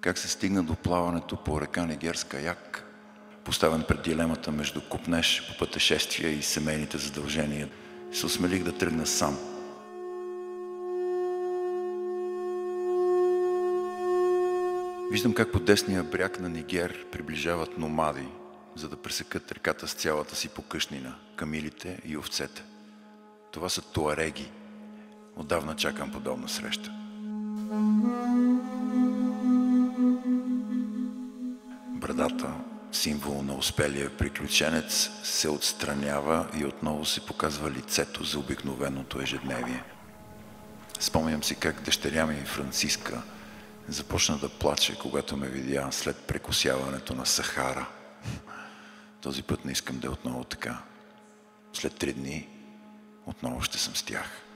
Как се стигна до плаването по река Нигер с каяк? Поставен пред дилемата между копнеж по пътешествия и семейните задължения, се осмелих да тръгна сам. Виждам как по десния бряг на Нигер приближават номади, за да пресекат реката с цялата си покъшнина, камилите и овцете. Това са туареги. Отдавна чакам подобна среща. Брадата, символ на успелия приключенец, се отстранява и отново се показва лицето за обикновеното ежедневие. Спомням си как дъщеря ми Франциска започна да плаче, когато ме видя след прекосяването на Сахара. Този път не искам да е отново така. След 3 дни отново ще съм с тях.